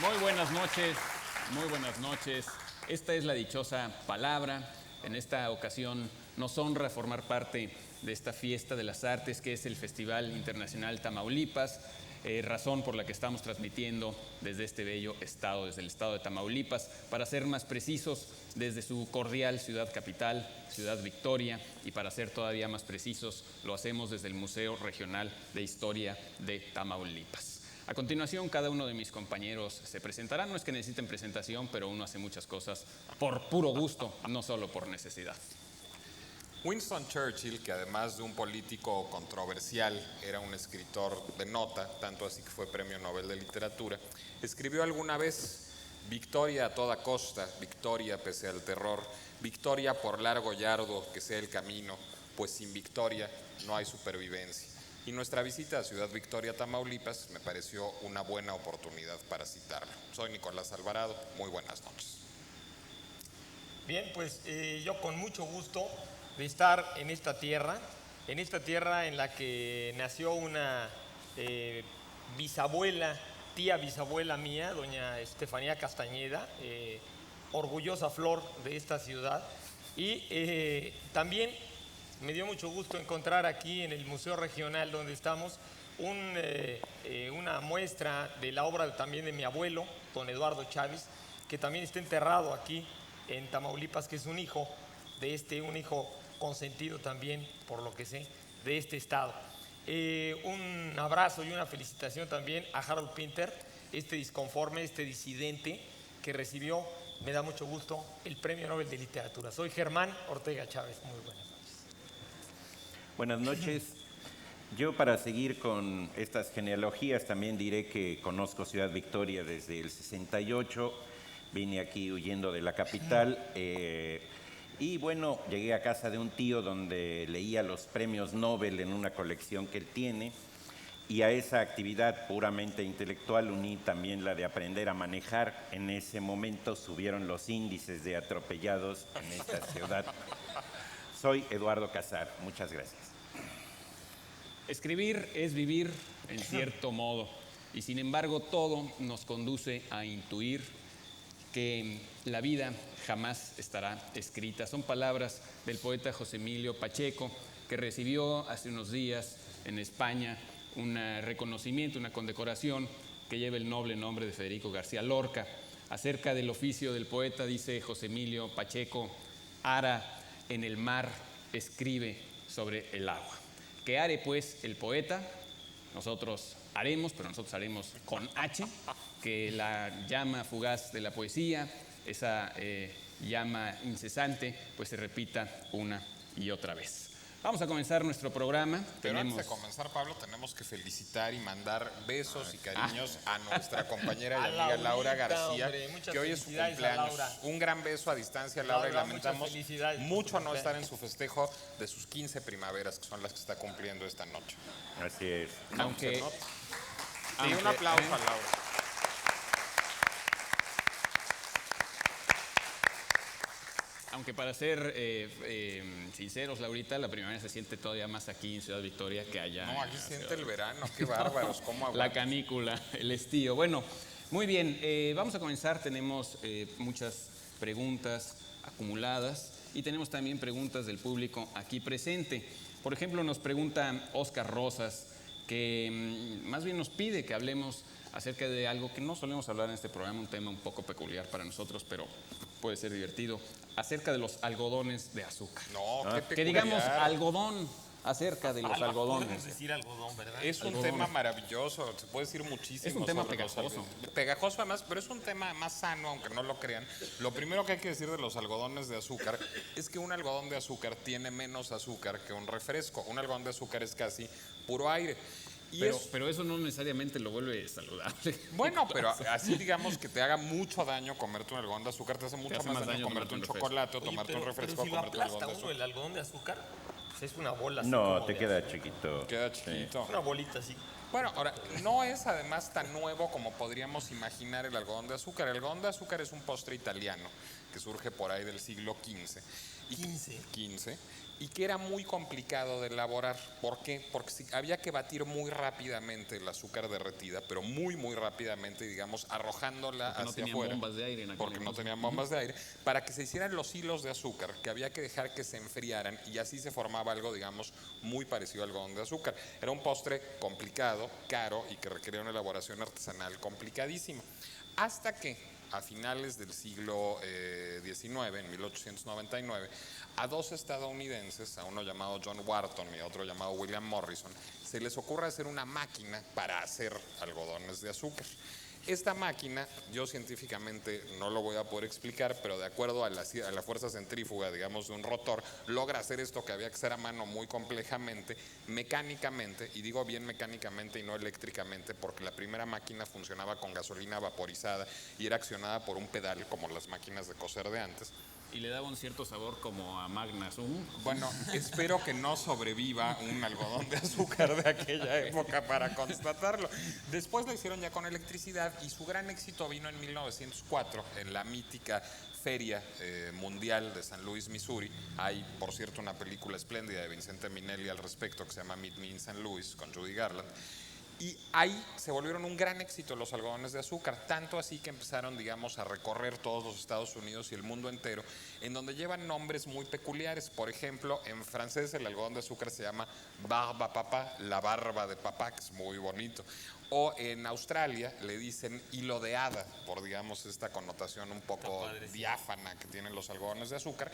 Muy buenas noches, muy buenas noches. Esta es la dichosa palabra. En esta ocasión nos honra formar parte de esta fiesta de las artes que es el Festival Internacional Tamaulipas, razón por la que estamos transmitiendo desde este bello estado, desde el estado de Tamaulipas, para ser más precisos, desde su cordial ciudad capital, Ciudad Victoria, y para ser todavía más precisos, lo hacemos desde el Museo Regional de Historia de Tamaulipas. A continuación, cada uno de mis compañeros se presentará. No es que necesiten presentación, pero uno hace muchas cosas por puro gusto, no solo por necesidad. Winston Churchill, que además de un político controversial, era un escritor de nota, tanto así que fue Premio Nobel de Literatura, escribió alguna vez: victoria a toda costa, victoria pese al terror, victoria por largo y arduo que sea el camino, pues sin victoria no hay supervivencia. Y nuestra visita a Ciudad Victoria, Tamaulipas, me pareció una buena oportunidad para citarlo. Soy Nicolás Alvarado, muy buenas noches. Bien, pues yo con mucho gusto de estar en esta tierra en la que nació una tía bisabuela mía, doña Estefanía Castañeda, orgullosa flor de esta ciudad. Y también me dio mucho gusto encontrar aquí en el Museo Regional donde estamos una muestra de la obra también de mi abuelo, don Eduardo Chávez, que también está enterrado aquí en Tamaulipas, que es un hijo consentido también, por lo que sé, de este estado. Un abrazo y una felicitación también a Harold Pinter, este disconforme, este disidente que recibió, me da mucho gusto, el Premio Nobel de Literatura. Soy Germán Ortega Chávez. Muy buenas noches. Buenas noches. Yo, para seguir con estas genealogías, también diré que conozco Ciudad Victoria desde el 68. Vine aquí huyendo de la capital y bueno, llegué a casa de un tío donde leía los premios Nobel en una colección que él tiene, y a esa actividad puramente intelectual uní también la de aprender a manejar. En ese momento subieron los índices de atropellados en esta ciudad. Soy Eduardo Casar. Muchas gracias. Escribir es vivir en cierto modo, y sin embargo todo nos conduce a intuir que la vida jamás estará escrita. Son palabras del poeta José Emilio Pacheco, que recibió hace unos días en España un reconocimiento, una condecoración que lleva el noble nombre de Federico García Lorca. Acerca del oficio del poeta dice José Emilio Pacheco: ara en el mar, escribe sobre el agua. Que are pues el poeta, nosotros haremos, pero nosotros haremos con H, que la llama fugaz de la poesía, esa llama incesante, pues se repita una y otra vez. Vamos a comenzar nuestro programa. Pero antes de comenzar, Pablo, tenemos que felicitar y mandar besos y cariños a nuestra compañera y amiga Laura García, hombre, que hoy es su cumpleaños. Un gran beso a distancia, Laura, y lamentamos mucho no estar en su festejo de sus 15 primaveras, que son las que está cumpliendo esta noche. Así es. Aunque un aplauso a Laura. Aunque para ser sinceros, Laurita, la primavera se siente todavía más aquí en Ciudad Victoria que allá. No, aquí se siente el verano, qué bárbaros, cómo aguantan. La canícula, el estío. Bueno, muy bien, vamos a comenzar. Tenemos muchas preguntas acumuladas y tenemos también preguntas del público aquí presente. Por ejemplo, nos pregunta Oscar Rosas, que más bien nos pide que hablemos acerca de algo que no solemos hablar en este programa, un tema un poco peculiar para nosotros, pero puede ser divertido, acerca de los algodones de azúcar. No, qué peculiar. Que digamos algodón acerca de los algodones. Podemos decir algodón, ¿verdad? Es un tema maravilloso, se puede decir muchísimo. Es un tema sobre pegajoso. Pegajoso además, pero es un tema más sano, aunque no lo crean. Lo primero que hay que decir de los algodones de azúcar es que un algodón de azúcar tiene menos azúcar que un refresco. Un algodón de azúcar es casi puro aire. Pero eso no necesariamente lo vuelve saludable. Bueno, pero así digamos que te haga mucho daño comerte un algodón de azúcar, te hace mucho más daño comerte un chocolate o tomarte un refresco. Pero si lo aplasta uno el algodón de azúcar, pues es una bola así. No, te queda chiquito. Queda chiquito. Una bolita así. Bueno, ahora, no es además tan nuevo como podríamos imaginar el algodón de azúcar. El algodón de azúcar es un postre italiano que surge por ahí del siglo XV. XV, y que era muy complicado de elaborar. ¿Por qué? Porque había que batir muy rápidamente el azúcar derretida, pero muy, muy rápidamente, digamos, arrojándola porque hacia no afuera. bombas de aire en aquel Porque no entonces. tenían bombas de aire, para que se hicieran los hilos de azúcar, que había que dejar que se enfriaran y así se formaba algo, digamos, muy parecido al algodón de azúcar. Era un postre complicado, caro y que requería una elaboración artesanal complicadísima. Hasta que a finales del siglo XIX, en 1899, a dos estadounidenses, a uno llamado John Wharton y a otro llamado William Morrison, se les ocurre hacer una máquina para hacer algodones de azúcar. Esta máquina, yo científicamente no lo voy a poder explicar, pero de acuerdo a la fuerza centrífuga, digamos, de un rotor, logra hacer esto que había que hacer a mano muy complejamente, mecánicamente, y digo bien mecánicamente y no eléctricamente, porque la primera máquina funcionaba con gasolina vaporizada y era accionada por un pedal, como las máquinas de coser de antes. Y le daba un cierto sabor como a Magna Zoom. Bueno, espero que no sobreviva un algodón de azúcar de aquella época para constatarlo. Después lo hicieron ya con electricidad y su gran éxito vino en 1904 en la mítica Feria Mundial de San Luis, Missouri. Hay, por cierto, una película espléndida de Vincente Minnelli al respecto que se llama Meet Me in St. Louis con Judy Garland. Y ahí se volvieron un gran éxito los algodones de azúcar, tanto así que empezaron, digamos, a recorrer todos los Estados Unidos y el mundo entero, en donde llevan nombres muy peculiares. Por ejemplo, en francés el algodón de azúcar se llama barbe à papa, la barba de papá, que es muy bonito. O en Australia le dicen hilo de hada, por, digamos, esta connotación un poco diáfana que tienen los algodones de azúcar.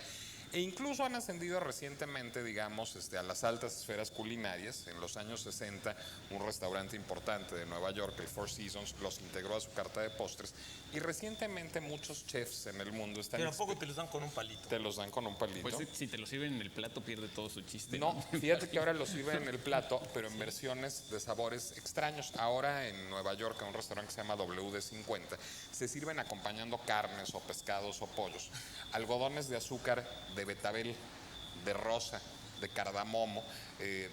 E incluso han ascendido recientemente, digamos, a las altas esferas culinarias. En los años 60, un restaurante importante de Nueva York, el Four Seasons, los integró a su carta de postres. Y recientemente muchos chefs en el mundo están... Pero ¿a poco te los dan con un palito? Te los dan con un palito. Pues si te lo sirven en el plato pierde todo su chiste. No, fíjate que ahora los sirven en el plato, pero en versiones de sabores extraños. Ahora en Nueva York, en un restaurante que se llama WD50, se sirven acompañando carnes o pescados o pollos. Algodones de azúcar de betabel, de rosa, de cardamomo,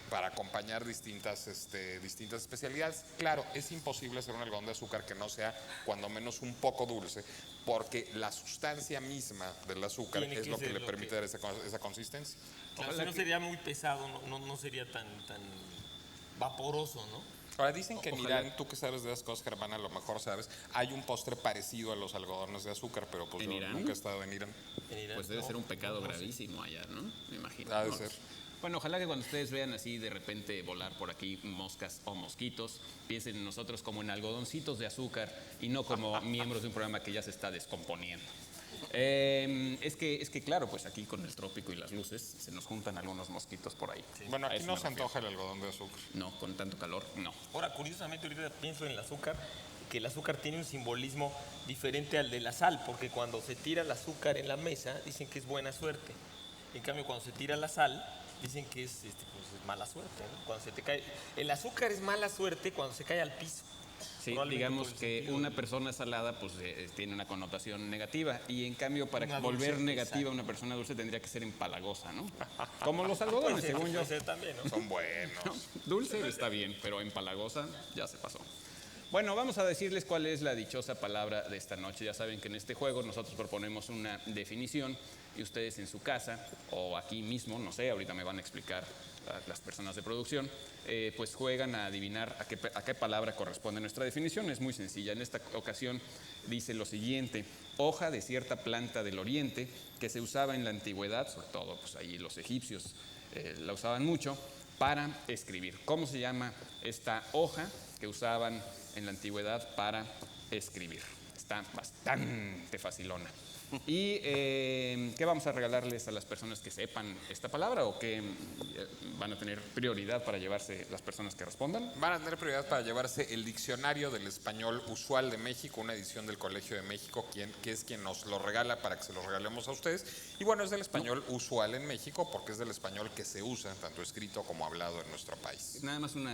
para acompañar distintas especialidades. Claro, es imposible hacer un algodón de azúcar que no sea cuando menos un poco dulce, porque la sustancia misma del azúcar es lo que le permite dar esa consistencia. Claro, si no sería muy pesado, no sería tan vaporoso, ¿no? Ahora dicen que en Ojalá. Irán, tú que sabes de esas cosas, Germán, a lo mejor sabes, hay un postre parecido a los algodones de azúcar, pero pues ¿En yo Irán? nunca he estado en Irán. Pues debe ser un pecado gravísimo allá, ¿no? Me imagino. Ha de No, ser. Bueno, ojalá que cuando ustedes vean así de repente volar por aquí moscas o mosquitos, piensen en nosotros como en algodoncitos de azúcar y no como miembros de un programa que ya se está descomponiendo. Es que claro, pues aquí con el trópico y las luces se nos juntan algunos mosquitos por ahí. Bueno, A aquí eso no me se refiero. antoja el algodón de azúcar. No, con tanto calor, no. Ahora, curiosamente, ahorita pienso en el azúcar, que el azúcar tiene un simbolismo diferente al de la sal, porque cuando se tira el azúcar en la mesa, dicen que es buena suerte. En cambio, cuando se tira la sal, dicen que es, pues, es mala suerte, ¿no? Cuando se te cae... El azúcar es mala suerte cuando se cae al piso. Sí, Probablemente digamos por el que sentido una de- persona salada pues tiene una connotación negativa y en cambio para Una volver dulce, negativa exacto. una persona dulce tendría que ser empalagosa, ¿no? Como los algodones, Puede ser, según yo. puede ser también, ¿no? Son buenos. ¿No? Dulce está bien, pero empalagosa ya se pasó. Bueno, vamos a decirles cuál es la dichosa palabra de esta noche. Ya saben que en este juego nosotros proponemos una definición y ustedes en su casa o aquí mismo, no sé, ahorita me van a explicar las personas de producción, pues juegan a adivinar a qué palabra corresponde nuestra definición. Es muy sencilla. En esta ocasión dice lo siguiente: hoja de cierta planta del oriente que se usaba en la antigüedad, sobre todo pues ahí los egipcios la usaban mucho, para escribir. ¿Cómo se llama esta hoja que usaban en la antigüedad para escribir? Está bastante facilona. ¿Y qué vamos a regalarles a las personas que sepan esta palabra o que van a tener prioridad para llevarse las personas que respondan? Van a tener prioridad para llevarse el Diccionario del Español Usual de México, una edición del Colegio de México, que es quien nos lo regala para que se lo regalemos a ustedes. Y bueno, es del español usual en México porque es del español que se usa, tanto escrito como hablado en nuestro país. Nada más un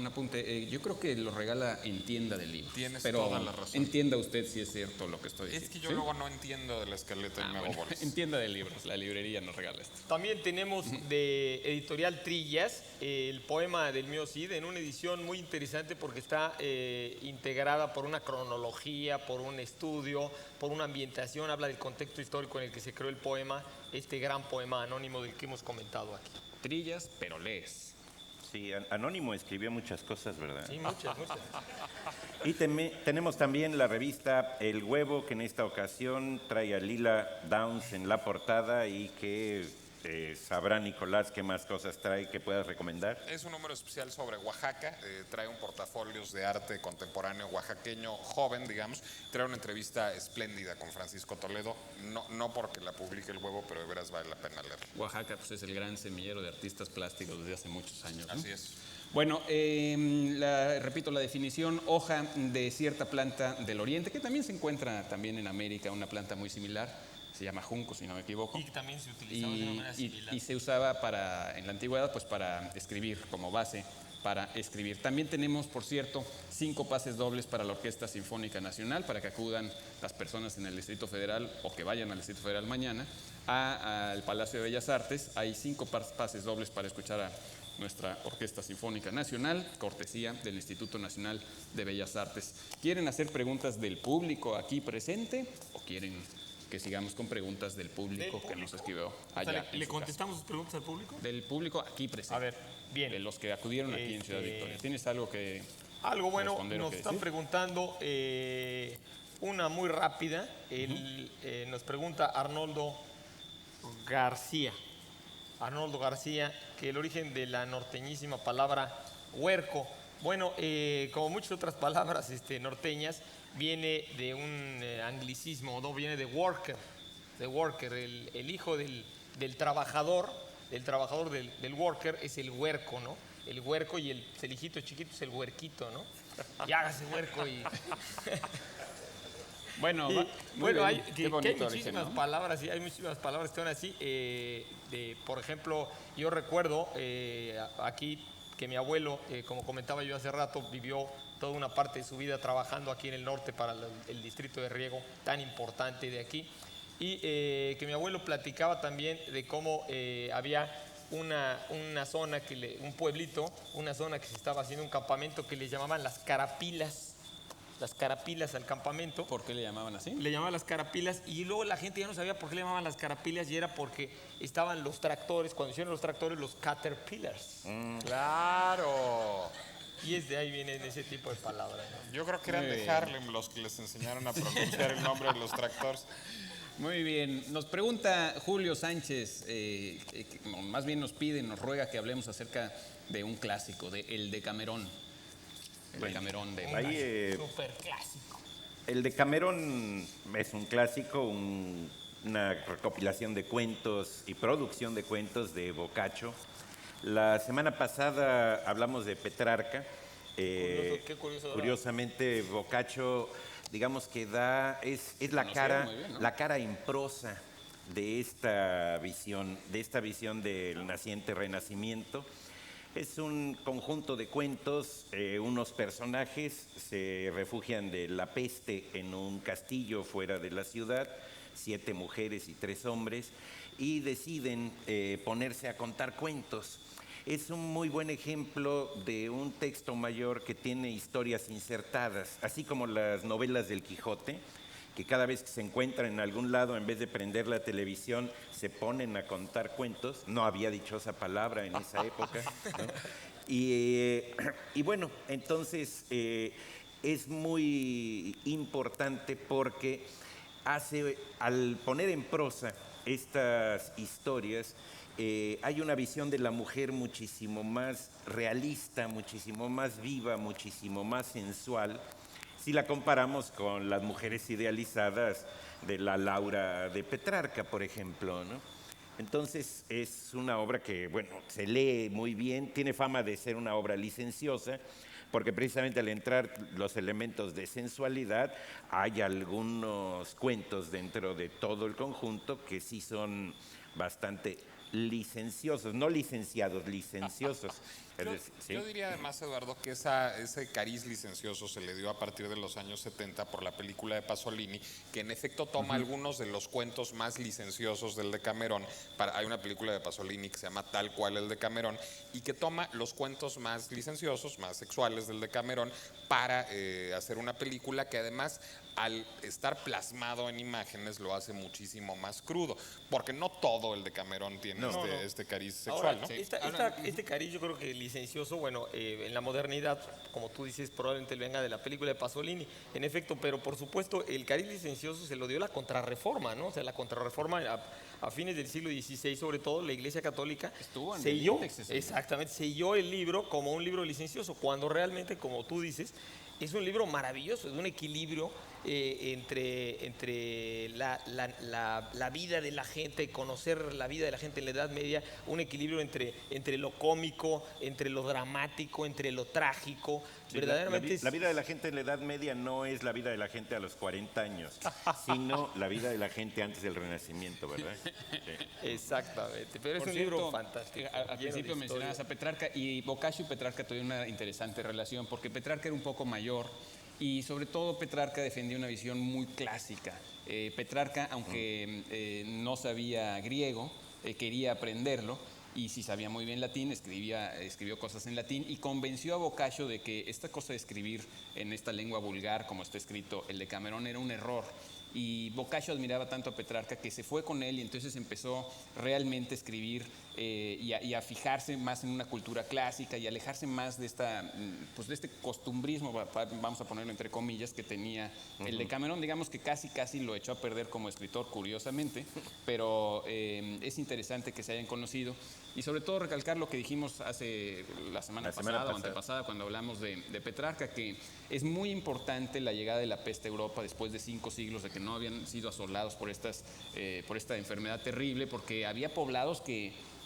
apunte. Yo creo que lo regala en tienda del libro. Tienes pero toda la razón. entienda usted si es cierto lo que estoy Es diciendo. que yo ¿sí? luego no entiendo leo de la escaleta y me hago bolas. En tienda de libros, la librería nos regala esto. También tenemos de Editorial Trillas el poema del Mío Cid en una edición muy interesante porque está integrada por una cronología, por un estudio, por una ambientación, habla del contexto histórico en el que se creó el poema, este gran poema anónimo del que hemos comentado aquí. Trillas, pero lees. Sí, Anónimo escribió muchas cosas, ¿verdad? Sí, muchas. Y tenemos también la revista El Huevo, que en esta ocasión trae a Lila Downs en la portada y que sabrá Nicolás qué más cosas trae que puedas recomendar. Es un número especial sobre Oaxaca, trae un portafolios de arte contemporáneo oaxaqueño joven, digamos, trae una entrevista espléndida con Francisco Toledo, no porque la publique El Huevo, pero de veras vale la pena leerla. Oaxaca pues, es el gran semillero de artistas plásticos desde hace muchos años, ¿no? Así es. Bueno, repito la definición, hoja de cierta planta del oriente, que también se encuentra también en América, una planta muy similar, se llama junco, si no me equivoco. Y también se utilizaba de una manera similar. Y se usaba en la antigüedad pues para escribir, como base para escribir. También tenemos, por cierto, 5 pases dobles para la Orquesta Sinfónica Nacional, para que acudan las personas en el Distrito Federal o que vayan al Distrito Federal mañana al Palacio de Bellas Artes. Hay 5 pases dobles para escuchar a nuestra Orquesta Sinfónica Nacional, cortesía del Instituto Nacional de Bellas Artes. ¿Quieren hacer preguntas del público aquí presente o quieren que sigamos con preguntas del público que nos escribió allá? ¿Le contestamos sus preguntas al público? Del público aquí presente. A ver, bien. De los que acudieron aquí en Ciudad Victoria. ¿Tienes algo que Algo bueno, responder o nos que están decir? preguntando una muy rápida. Nos pregunta Arnoldo García. Arnoldo García, que el origen de la norteñísima palabra huerco, bueno, como muchas otras palabras norteñas, viene de un anglicismo, ¿no? Viene de worker, el hijo del trabajador, del worker es el huerco, ¿no? El huerco y el hijito chiquito es el huerquito, ¿no? Y hágase huerco y... Bueno, hay qué bonito origen, muchísimas ¿no? palabras, sí, hay muchísimas palabras que son así. Por ejemplo, yo recuerdo aquí que mi abuelo, como comentaba yo hace rato, vivió toda una parte de su vida trabajando aquí en el norte para el distrito de riego tan importante de aquí. Y que mi abuelo platicaba también de cómo había una zona, un pueblito, una zona que se estaba haciendo un campamento que le llamaban las carapilas. Las carapilas al campamento. ¿Por qué le llamaban así? Le llamaban las carapilas y luego la gente ya no sabía por qué le llamaban las carapilas y era porque estaban los tractores, cuando hicieron los tractores, los caterpillars. ¡Claro! Y es de ahí vienen ese tipo de palabras, ¿no? Yo creo que eran de Harlem los que les enseñaron a pronunciar el nombre de los tractores. Muy bien. Nos pregunta Julio Sánchez, más bien nos pide, nos ruega que hablemos acerca de un clásico, de El Decamerón. El Decamerón de... Ahí, Súper clásico. el Decamerón es un clásico, una recopilación de cuentos y producción de cuentos de Boccaccio. La semana pasada hablamos de Petrarca. Qué curioso, ¿verdad? Curiosamente, Boccaccio, digamos que es la Conocía cara, muy bien, ¿no? la cara en prosa de esta visión del naciente Renacimiento. Es un conjunto de cuentos, unos personajes se refugian de la peste en un castillo fuera de la ciudad, 7 mujeres y 3 hombres, y deciden ponerse a contar cuentos. Es un muy buen ejemplo de un texto mayor que tiene historias insertadas, así como las novelas del Quijote, que cada vez que se encuentran en algún lado, en vez de prender la televisión, se ponen a contar cuentos. No había dichosa palabra en esa época, ¿no? Y bueno, entonces es muy importante porque al poner en prosa estas historias, hay una visión de la mujer muchísimo más realista, muchísimo más viva, muchísimo más sensual, si la comparamos con las mujeres idealizadas de la Laura de Petrarca, por ejemplo, ¿no? Entonces es una obra que, bueno, se lee muy bien, tiene fama de ser una obra licenciosa, porque precisamente al entrar los elementos de sensualidad, hay algunos cuentos dentro de todo el conjunto que sí son bastante licenciosos, no licenciados, licenciosos. Yo diría además, Eduardo, que ese cariz licencioso se le dio a partir de los años 70 por la película de Pasolini, que en efecto toma algunos de los cuentos más licenciosos del Decamerón. Hay una película de Pasolini que se llama Tal cual el Decamerón, y que toma los cuentos más licenciosos, más sexuales del Decamerón, para hacer una película que además, al estar plasmado en imágenes, lo hace muchísimo más crudo, porque no todo el Decamerón tiene este cariz sexual, Ahora, ¿no? este cariz yo creo que licencioso, bueno, en la modernidad, como tú dices, probablemente venga de la película de Pasolini, en efecto, pero por supuesto el cariz licencioso se lo dio la Contrarreforma, ¿no? O sea, la Contrarreforma a fines del siglo XVI, sobre todo, la Iglesia Católica Estuvo en el selló, índice, sí. exactamente, selló el libro como un libro licencioso, cuando realmente, como tú dices, es un libro maravilloso, es un equilibrio entre la vida de la gente, conocer la vida de la gente en la Edad Media, un equilibrio entre lo cómico, entre lo dramático, entre lo trágico. Sí, verdaderamente la vida de la gente en la Edad Media no es la vida de la gente a los 40 años, sino la vida de la gente antes del Renacimiento, ¿verdad? Sí. Exactamente, pero Por es un cierto, libro fantástico. Al lleno de principio historia. mencionabas a Petrarca, y Boccaccio y Petrarca tuvieron una interesante relación, porque Petrarca era un poco mayor y sobre todo Petrarca defendía una visión muy clásica. Petrarca, aunque no sabía griego, quería aprenderlo, y sí sabía muy bien latín, escribió cosas en latín, y convenció a Boccaccio de que esta cosa de escribir en esta lengua vulgar, como está escrito el Decamerón, era un error. Y Boccaccio admiraba tanto a Petrarca que se fue con él, y entonces empezó realmente a escribir y a fijarse más en una cultura clásica y alejarse más de de este costumbrismo, vamos a ponerlo entre comillas, que tenía el Decamerón. Digamos que casi lo echó a perder como escritor, curiosamente, pero es interesante que se hayan conocido, y sobre todo recalcar lo que dijimos la semana pasada o antepasada, cuando hablamos de Petrarca, que es muy importante la llegada de la peste a Europa después de 5 siglos de que no habían sido asolados por esta enfermedad terrible, porque había poblados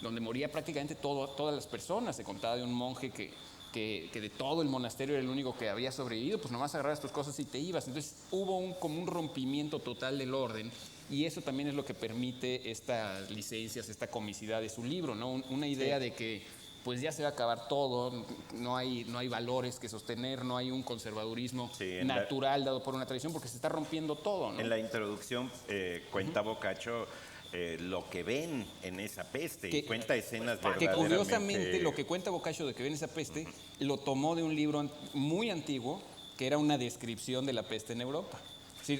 donde moría prácticamente todas las personas. Se contaba de un monje que de todo el monasterio era el único que había sobrevivido, pues nomás agarrabas tus cosas y te ibas. Entonces hubo como un rompimiento total del orden, y eso también es lo que permite estas licencias, esta comicidad de su libro, ¿no? Una idea de que pues ya se va a acabar todo, no hay valores que sostener, no hay un conservadurismo natural dado por una tradición, porque se está rompiendo todo, ¿no? En la introducción cuenta Boccaccio lo que ven en esa peste, y cuenta escenas verdaderamente... Que curiosamente lo que cuenta Boccaccio de que ven esa peste lo tomó de un libro muy antiguo, que era una descripción de la peste en Europa. Sí,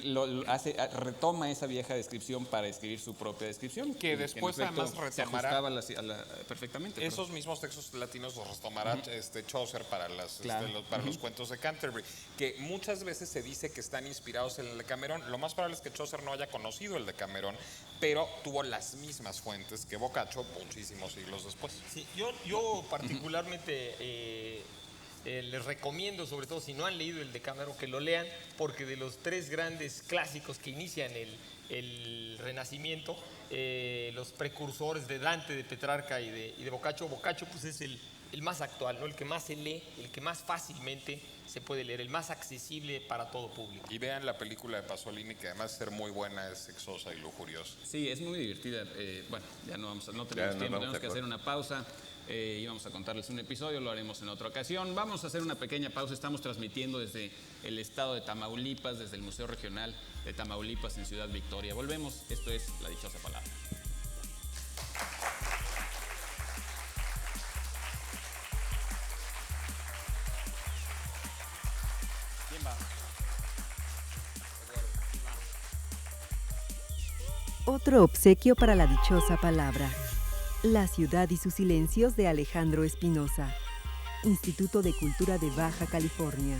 retoma esa vieja descripción para escribir su propia descripción. Que después además se retomará ajustaba perfectamente. esos mismos textos latinos los retomará Chaucer para los cuentos de Canterbury, que muchas veces se dice que están inspirados en el Decamerón. Lo más probable es que Chaucer no haya conocido el Decamerón, pero tuvo las mismas fuentes que Boccaccio muchísimos siglos después. Sí, yo particularmente les recomiendo, sobre todo si no han leído el Decamerón, que lo lean, porque de los 3 grandes clásicos que inician el Renacimiento, los precursores de Dante, de Petrarca y de Boccaccio pues es el más actual, ¿no? El que más se lee, el que más fácilmente se puede leer, el más accesible para todo público. Y vean la película de Pasolini, que además de ser muy buena, es sexosa y lujuriosa. Sí, es muy divertida. Bueno, no tenemos tiempo, tenemos que hacer una pausa. Íbamos a contarles un episodio, lo haremos en otra ocasión. Vamos a hacer una pequeña pausa. Estamos transmitiendo desde el estado de Tamaulipas, desde el Museo Regional de Tamaulipas en Ciudad Victoria. Volvemos, esto es La Dichosa Palabra. ¿Quién va? Otro obsequio para La Dichosa Palabra. La ciudad y sus silencios, de Alejandro Espinosa. Instituto de Cultura de Baja California.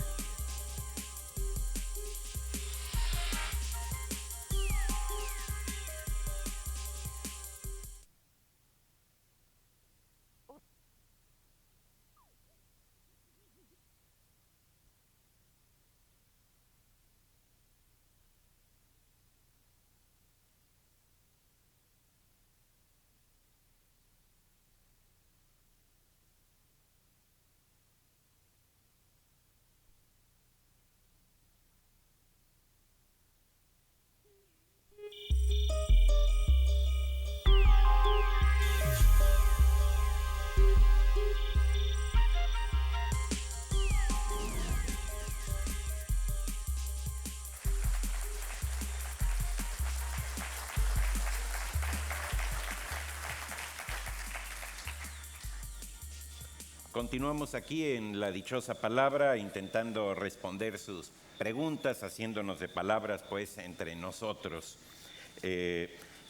Continuamos aquí en La Dichosa Palabra, intentando responder sus preguntas, haciéndonos de palabras, pues, entre nosotros.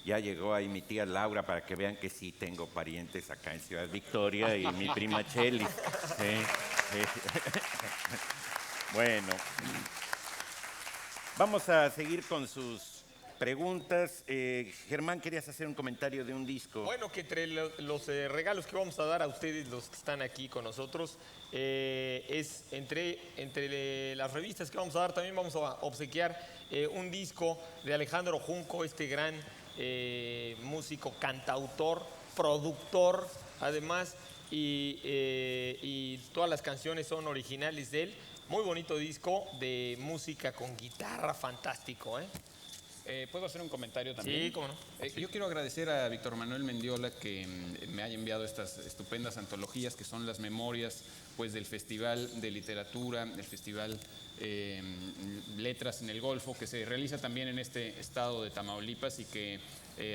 Ya llegó ahí mi tía Laura para que vean que sí tengo parientes acá en Ciudad Victoria y mi prima Cheli. Sí. Bueno, vamos a seguir con sus preguntas. Germán, querías hacer un comentario de un disco. Bueno, que entre los regalos que vamos a dar a ustedes, los que están aquí con nosotros, es entre las revistas que vamos a dar, también vamos a obsequiar un disco de Alejandro Junco, este gran músico, cantautor, productor, además, y todas las canciones son originales de él. Muy bonito disco de música con guitarra, fantástico, ¿eh? ¿Puedo hacer un comentario también? Sí, cómo no. Yo quiero agradecer a Víctor Manuel Mendiola que me haya enviado estas estupendas antologías que son las memorias, pues, del Festival de Literatura, del Festival Letras en el Golfo, que se realiza también en este estado de Tamaulipas y que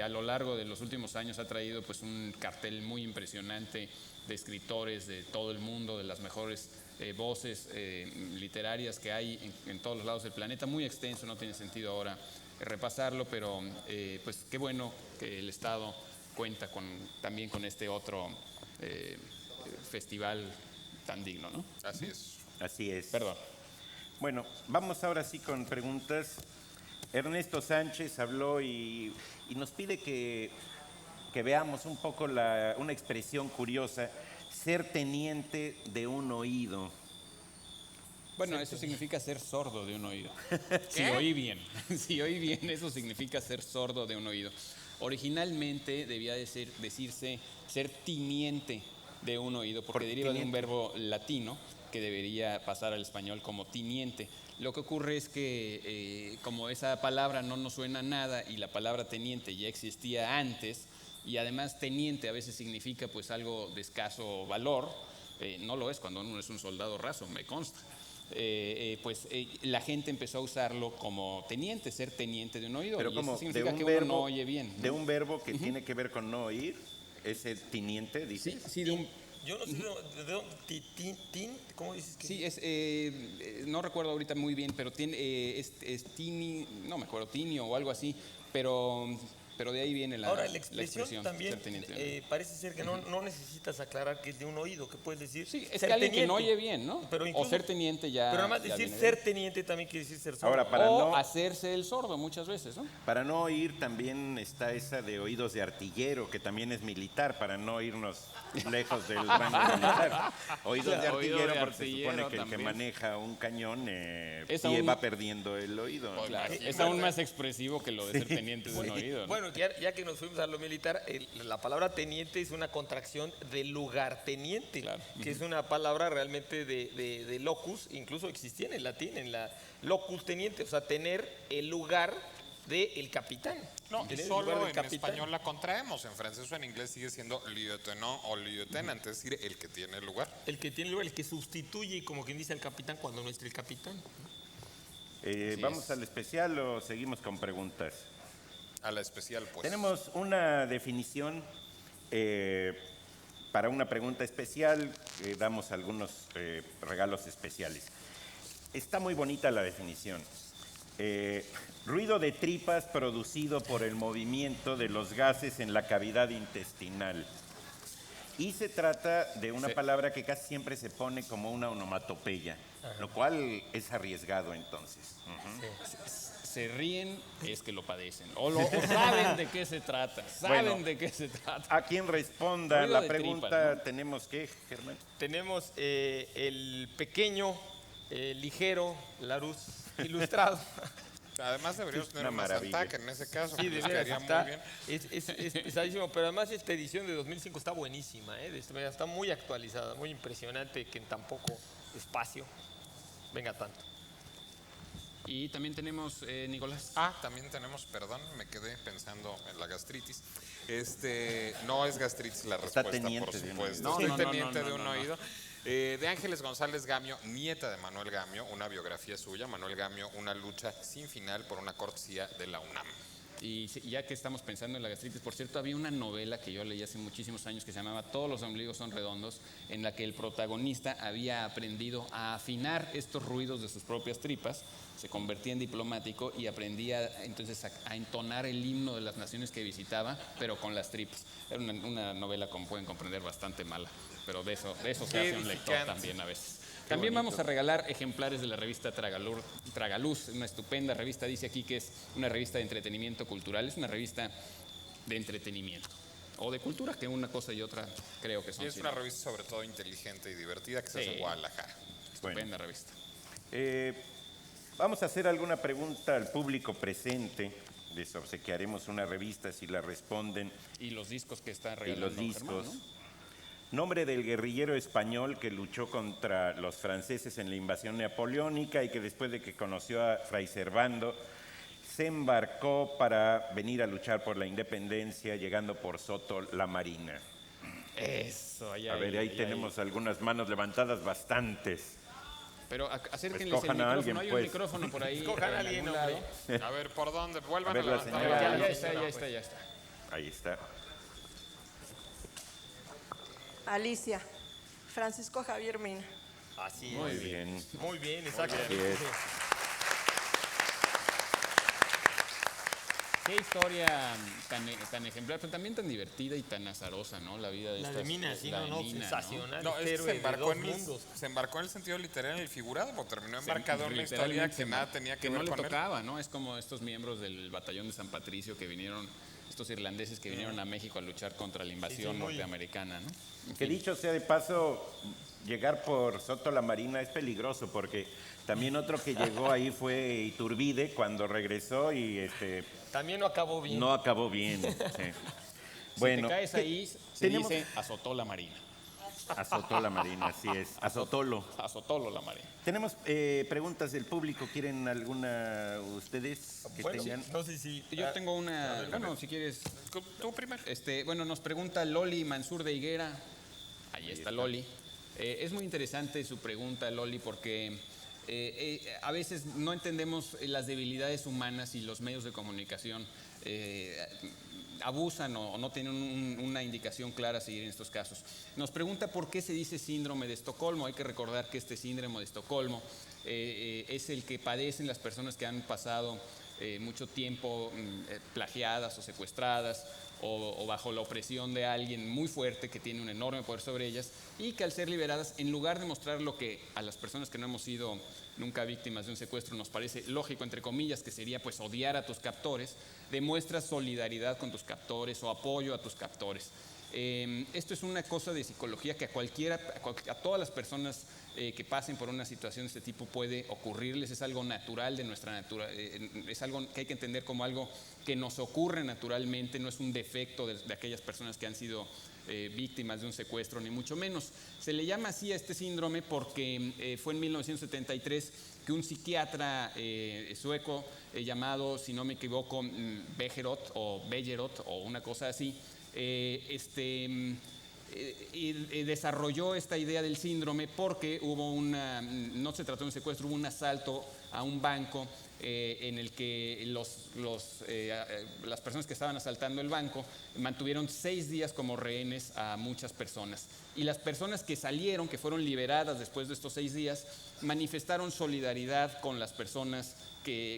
a lo largo de los últimos años ha traído, pues, un cartel muy impresionante de escritores de todo el mundo, de las mejores voces literarias que hay en todos los lados del planeta. Muy extenso, no tiene sentido ahora repasarlo, pero pues qué bueno que el Estado cuenta también con este otro festival tan digno, ¿no? Así es. Así es. Perdón. Bueno, vamos ahora sí con preguntas. Ernesto Sánchez habló y nos pide que veamos un poco una expresión curiosa, ser teniente de un oído. Bueno, eso significa ser sordo de un oído. Si oí bien, eso significa ser sordo de un oído. Originalmente debía decirse ser tiniente de un oído, porque deriva de un verbo latino que debería pasar al español como tiniente. Lo que ocurre es que como esa palabra no nos suena a nada y la palabra teniente ya existía antes, y además teniente a veces significa, pues, algo de escaso valor, no lo es cuando uno es un soldado raso, me consta. La gente empezó a usarlo como teniente, ser teniente de un oído. Pero y como eso significa que verbo, uno no oye bien, ¿no? De un verbo que tiene que ver con no oír, ese tiniente, dice. Sí, de un... Yo no sé de dónde, ¿cómo dices? Sí, no recuerdo ahorita muy bien, pero tiene, es tini, no me acuerdo, tinio o algo así, pero de ahí viene la Ahora, la expresión también ser teniente. parece ser que no necesitas aclarar que es de un oído, que puedes decir Sí, es ser que alguien teniente. que no oye bien, ¿no? Pero o incluso- ser teniente ya. Pero además ya decir viene ser bien. teniente también quiere decir ser sordo. Ahora, para O no, hacerse el sordo muchas veces, ¿no? para no oír también está esa de oídos de artillero, que también es militar, para no irnos lejos del rango militar. Oídos de Oído artillero, de porque se supone artillero que el que también. maneja un cañón Es y aún- va perdiendo el oído. Claro, Sí, es aún más expresivo que lo de ser teniente de un oído, ¿no? Bueno, ya que nos fuimos a lo militar, la palabra teniente es una contracción de lugarteniente, Claro. que es una palabra realmente de locus, incluso existía en el latín, en la locus teniente, o sea, tener el lugar del capitán. No, y Tener el lugar solo del en capitán. español la contraemos. En francés o en inglés sigue siendo lieutenant o lieutenant, es decir, el que tiene el lugar. El que tiene el lugar, el que sustituye, como quien dice al capitán cuando no es el capitán. ¿Vamos es. al especial o seguimos con preguntas? A la especial, pues. Tenemos una definición para una pregunta especial, damos algunos regalos especiales. Está muy bonita la definición. Ruido de tripas producido por el movimiento de los gases en la cavidad intestinal. Y se trata de una palabra que casi siempre se pone como una onomatopeya, lo cual es arriesgado entonces. Se ríen, es que lo padecen. O saben de qué se trata. Bueno. De qué se trata. A quien responda Ruido la de pregunta, tripas, ¿no? tenemos que, Germán. Tenemos el pequeño, ligero Larus ilustrado. Además deberíamos tener Una una maravilla. Santac en ese caso, Sí, que de nos veras, quedaría muy bien. es pesadísimo, pero además esta edición de 2005 está buenísima, está muy actualizada, muy impresionante que en tan poco espacio venga tanto. Y también tenemos, Nicolás. También tenemos, perdón, me quedé pensando en la gastritis. No es gastritis la Está respuesta, teniente por de un supuesto. oído. Estoy No, teniente de un no. oído. De Ángeles González Gamio, nieta de Manuel Gamio, una biografía suya, Manuel Gamio, una lucha sin final por una cortesía de la UNAM. Y ya que estamos pensando en la gastritis, por cierto, había una novela que yo leí hace muchísimos años que se llamaba Todos los ombligos son redondos, en la que el protagonista había aprendido a afinar estos ruidos de sus propias tripas, se convertía en diplomático y aprendía entonces a entonar el himno de las naciones que visitaba, pero con las tripas. Era una novela, como pueden comprender, bastante mala, pero de eso se hace un lector también a veces. También vamos a regalar ejemplares de la revista Tragaluz, una estupenda revista, dice aquí que es una revista de entretenimiento cultural, es una revista de entretenimiento o de cultura, que una cosa y otra creo que son. Y es una revista sobre todo inteligente y divertida que se hace en Guadalajara. Estupenda revista. Vamos a hacer alguna pregunta al público presente. Les obsequiaremos una revista si la responden. Y los discos que está regalando. Y los discos. Germán, ¿no? Nombre del guerrillero español que luchó contra los franceses en la invasión napoleónica y que después de que conoció a Fray Servando se embarcó para venir a luchar por la independencia, llegando por Soto la Marina. Eso, ahí tenemos algunas manos levantadas, bastantes. Pero acérquenles pues el micrófono, alguien, hay pues un micrófono por ahí. Escojan a alguien, hombre. A ver, ¿por dónde? Vuelvan a a ver, levantar. Ya está. Ahí está. Alicia, Francisco Javier Mina. Así es. Muy bien. Muy bien, exacto. Así es. Qué historia tan ejemplar, pero también tan divertida y tan azarosa, ¿no? La vida de La estas... de Mina, sí, no, sensacional. No, es que héroe de se embarcó en el sentido literal en el figurado, porque terminó embarcado en una historia que nada tenía que ver no le con tocaba, ¿no? Es como estos miembros del batallón de San Patricio que vinieron, estos irlandeses que vinieron a México a luchar contra la invasión norteamericana, ¿no? Que dicho sea de paso, llegar por Soto la Marina es peligroso porque también otro que llegó ahí fue Iturbide cuando regresó y también no acabó bien. No acabó bien. Sí. Bueno, si te caes ahí, se dice azotó la Marina. Azotó la Marina, así es. Azotolo la Marina. Tenemos preguntas del público. ¿Quieren alguna ustedes que tengan? Sí, no sé si... Yo tengo una... Bueno, si quieres... Tú primero. Bueno, nos pregunta Loli Mansur de Higuera. Ahí está Loli. Es muy interesante su pregunta, Loli, porque a veces no entendemos las debilidades humanas y los medios de comunicación abusan o no tienen una indicación clara a seguir en estos casos. Nos pregunta por qué se dice síndrome de Estocolmo. Hay que recordar que este síndrome de Estocolmo es el que padecen las personas que han pasado mucho tiempo plagiadas o secuestradas o bajo la opresión de alguien muy fuerte que tiene un enorme poder sobre ellas y que al ser liberadas, en lugar de mostrar lo que a las personas que no hemos sido nunca víctimas de un secuestro nos parece lógico, entre comillas, que sería pues odiar a tus captores, demuestras solidaridad con tus captores o apoyo a tus captores. Esto es una cosa de psicología que a todas las personas que pasen por una situación de este tipo puede ocurrirles, es algo natural de nuestra naturaleza, es algo que hay que entender como algo que nos ocurre naturalmente, no es un defecto de aquellas personas que han sido víctimas de un secuestro, ni mucho menos. Se le llama así a este síndrome porque fue en 1973 que un psiquiatra sueco llamado, si no me equivoco, Bejerot o una cosa así, desarrolló esta idea del síndrome porque no se trató de un secuestro, hubo un asalto a un banco en el que las personas que estaban asaltando el banco mantuvieron 6 días como rehenes a muchas personas. Y las personas que salieron, que fueron liberadas después de estos 6 días, manifestaron solidaridad con las personas,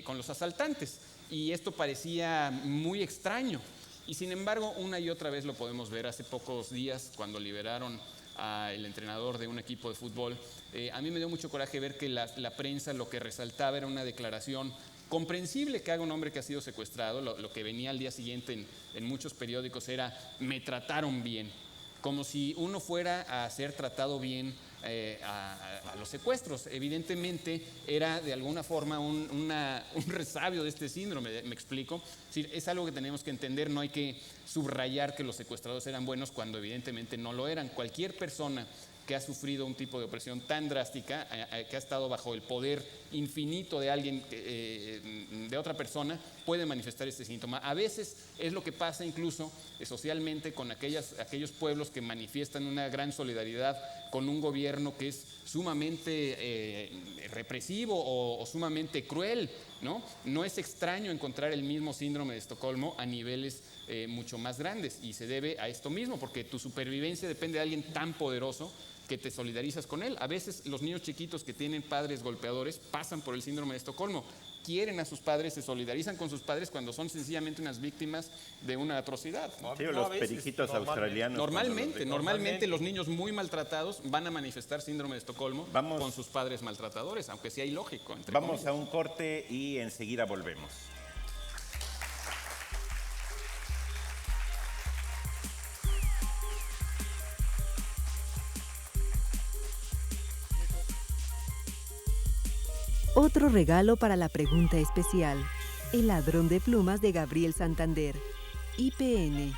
con los asaltantes. Y esto parecía muy extraño. Y sin embargo, una y otra vez lo podemos ver. Hace pocos días, cuando liberaron al entrenador de un equipo de fútbol, a mí me dio mucho coraje ver que la prensa lo que resaltaba era una declaración comprensible que haga un hombre que ha sido secuestrado. Lo que venía al día siguiente en muchos periódicos era "me trataron bien", como si uno fuera a ser tratado bien a los secuestros. Evidentemente era de alguna forma un resabio de este síndrome, ¿me explico? Es decir, es algo que tenemos que entender, no hay que subrayar que los secuestradores eran buenos cuando evidentemente no lo eran. Cualquier persona que ha sufrido un tipo de opresión tan drástica, que ha estado bajo el poder infinito de alguien, de otra persona, puede manifestar este síntoma. A veces es lo que pasa incluso socialmente con aquellos pueblos que manifiestan una gran solidaridad con un gobierno que es sumamente represivo o sumamente cruel, ¿no? No es extraño encontrar el mismo síndrome de Estocolmo a niveles mucho más grandes, y se debe a esto mismo, porque tu supervivencia depende de alguien tan poderoso que te solidarizas con él. A veces los niños chiquitos que tienen padres golpeadores pasan por el síndrome de Estocolmo, quieren a sus padres, se solidarizan con sus padres cuando son sencillamente unas víctimas de una atrocidad, ¿no? Sí, o los periquitos australianos. Normalmente los niños muy maltratados van a manifestar síndrome de Estocolmo con sus padres maltratadores, aunque sea ilógico. Vamos a un corte y enseguida volvemos. Otro regalo para la pregunta especial. El ladrón de plumas de Gabriel Santander. IPN.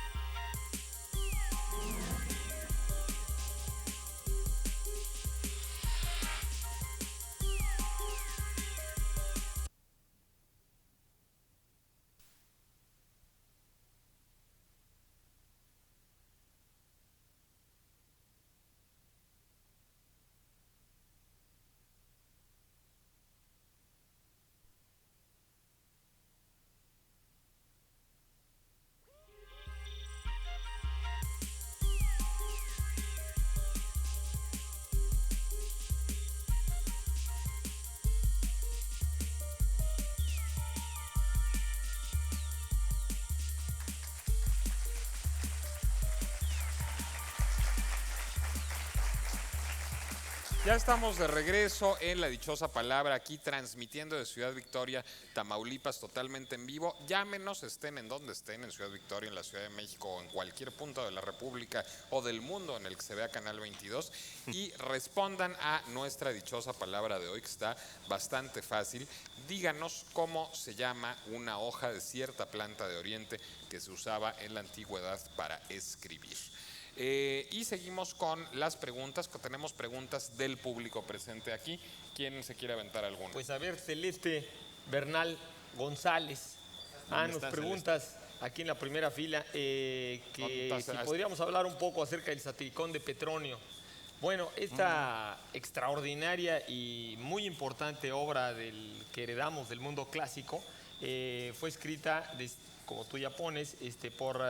Ya estamos de regreso en La Dichosa Palabra, aquí transmitiendo de Ciudad Victoria, Tamaulipas, totalmente en vivo. Llámenos, estén en donde estén, en Ciudad Victoria, en la Ciudad de México o en cualquier punto de la República o del mundo en el que se vea Canal 22, y respondan a nuestra Dichosa Palabra de hoy, que está bastante fácil. Díganos cómo se llama una hoja de cierta planta de Oriente que se usaba en la antigüedad para escribir. Y seguimos con las preguntas, que tenemos preguntas del público presente aquí. ¿Quién se quiere aventar alguna? Pues a ver, Celeste Bernal González nos preguntas aquí en la primera fila que si podríamos hablar un poco acerca del Satiricón de Petronio. Bueno, esta extraordinaria y muy importante obra que heredamos del mundo clásico fue escrita, como tú ya pones, por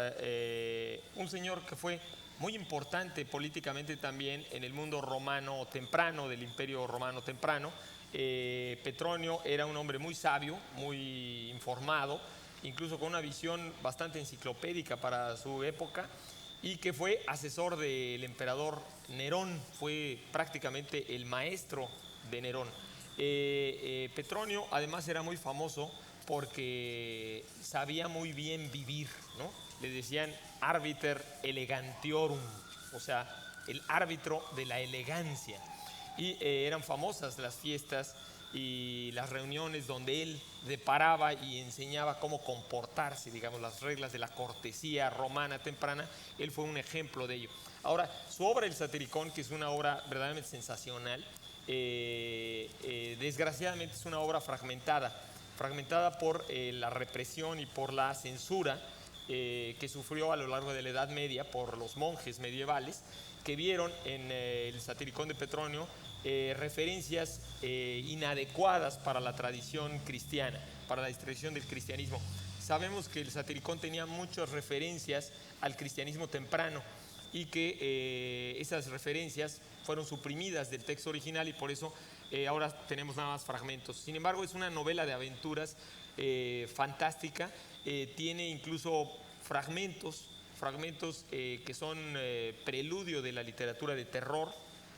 un señor que fue muy importante políticamente también en el mundo romano temprano, del Imperio Romano temprano. Petronio era un hombre muy sabio, muy informado, incluso con una visión bastante enciclopédica para su época, y que fue asesor del emperador Nerón, fue prácticamente el maestro de Nerón. Petronio además era muy famoso porque sabía muy bien vivir, ¿no? Le decían arbiter elegantiorum, o sea, el árbitro de la elegancia. Y eran famosas las fiestas y las reuniones donde él deparaba y enseñaba cómo comportarse, digamos, las reglas de la cortesía romana temprana. Él fue un ejemplo de ello. Ahora, su obra El Satiricón, que es una obra verdaderamente sensacional, desgraciadamente es una obra fragmentada por la represión y por la censura que sufrió a lo largo de la Edad Media por los monjes medievales, que vieron en el Satiricón de Petronio referencias inadecuadas para la tradición cristiana, para la tradición del cristianismo. Sabemos que el Satiricón tenía muchas referencias al cristianismo temprano y que esas referencias fueron suprimidas del texto original, y por eso ahora tenemos nada más fragmentos. Sin embargo, es una novela de aventuras fantástica. Tiene incluso fragmentos que son preludio de la literatura de terror,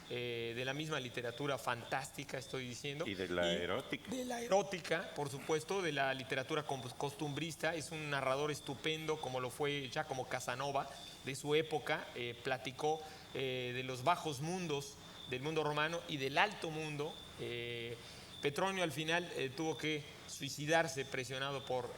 de la misma literatura fantástica, estoy diciendo. Y de la erótica. De la erótica, por supuesto, de la literatura costumbrista. Es un narrador estupendo, como lo fue Giacomo Casanova, de su época. Platicó de los bajos mundos del mundo romano y del alto mundo. Petronio al final tuvo que suicidarse presionado por